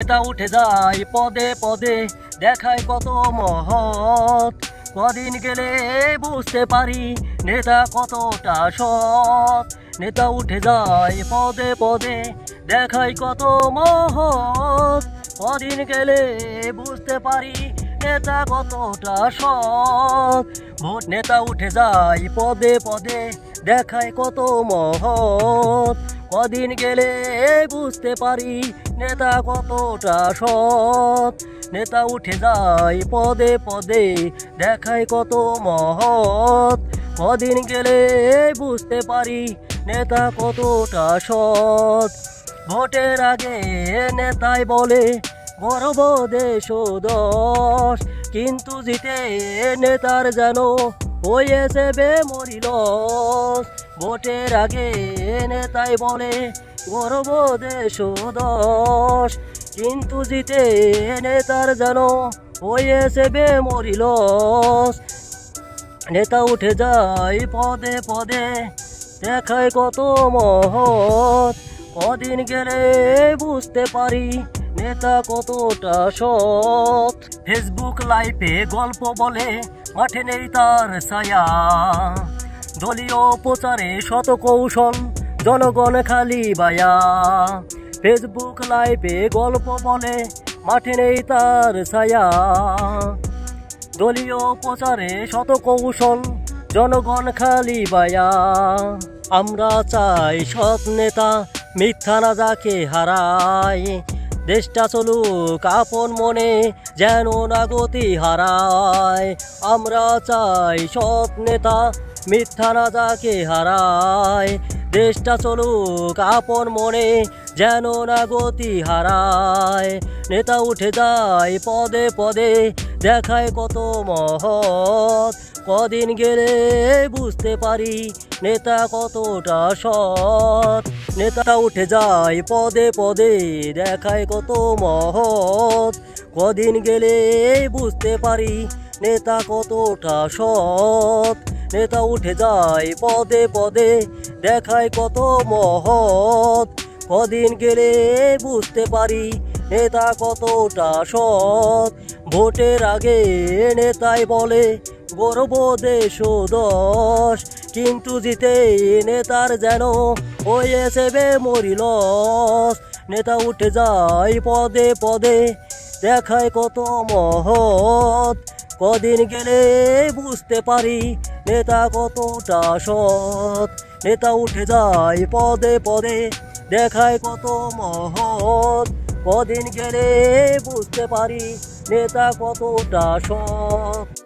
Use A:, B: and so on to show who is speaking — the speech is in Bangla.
A: নেতা উঠে যায় পদে পদে, দেখায় কত মহৎ। কদিন গেলে বুঝতে পারি নেতা কতটা সৎ। নেতা উঠে যায় পদে পদে, দেখায় কত মহৎ। কদিন গেলে বুঝতে পারি নেতা কতটা সৎ। ভোট নেতা উঠে যায় পদে পদে, দেখায় কত মহৎ। কদিন গেলে বুঝতে পারি নেতা কতটা সৎ। নেতা উঠে যায় পদে পদে, দেখায় কত মহৎ। কদিন গেলে বুঝতে পারি নেতা কতটা সৎ। ভোটের আগে নেতাই বলে গর্ব দেশ ও দশ, কিন্তু জিতে নেতার যেন হয়েছে বেমরি লস। ভোটের আগে নেতাই বলে গর্ব দেশ ও দশ, কিন্তু জিতে নেতার যেন হয়েছে বেমরি লস। নেতা উঠে যায় পদে পদে, দেখায় কত মহৎ। কদিন গেলে বুঝতে পারি নেতা কতটা সৎ। ফেসবুক লাইভে গল্প বলে মাঠে নেই তার ছায়া, দলীয় প্রচারে শত কৌশল জনগণ খালি বায়া। ফেসবুক লাইভে গল্প বলে মাঠে নেই তার ছায়া, দলীয় প্রচারে শত কৌশল জনগণ খালি বায়া। আমরা চাই সৎ নেতা, মিথ্যা না যাকে হারায়। দেশটা চলুক আপন মনে, যেন না গতি হারায়। আমরা চাই সৎ নেতা, মিথ্যা না যাকে হারায়। দেশটা চলুক আপন মনে, যেন না গতি হারায়। নেতা উঠে যায় পদে পদে, দেখায় কত মহৎ। কদিন গেলে বুঝতে পারি নেতা কতটা সৎ। নেতা উঠে যায় পদে পদে, দেখায় কত মহৎ। কদিন গেলে বুঝতে পারি নেতা কতটা সৎ। নেতা উঠে যায় পদে পদে, দেখায় কত মহৎ। কদিন গেলে বুঝতে পারি নেতা কতটা সৎ। ভোটের আগে নেতাই বলে গর্ব দেশ ও দশ, কিন্তু জিতে নেতার যেন হয়েছে বেমরি লস। নেতা উঠে যায় পদে পদে, দেখায় কত মহৎ। কদিন গেলে বুঝতে পারি নেতা কতটা সৎ। নেতা উঠে যায় পদে পদে, দেখায় কত মহৎ। কদিন গেলে বুঝতে পারি নেতা কতটা সৎ।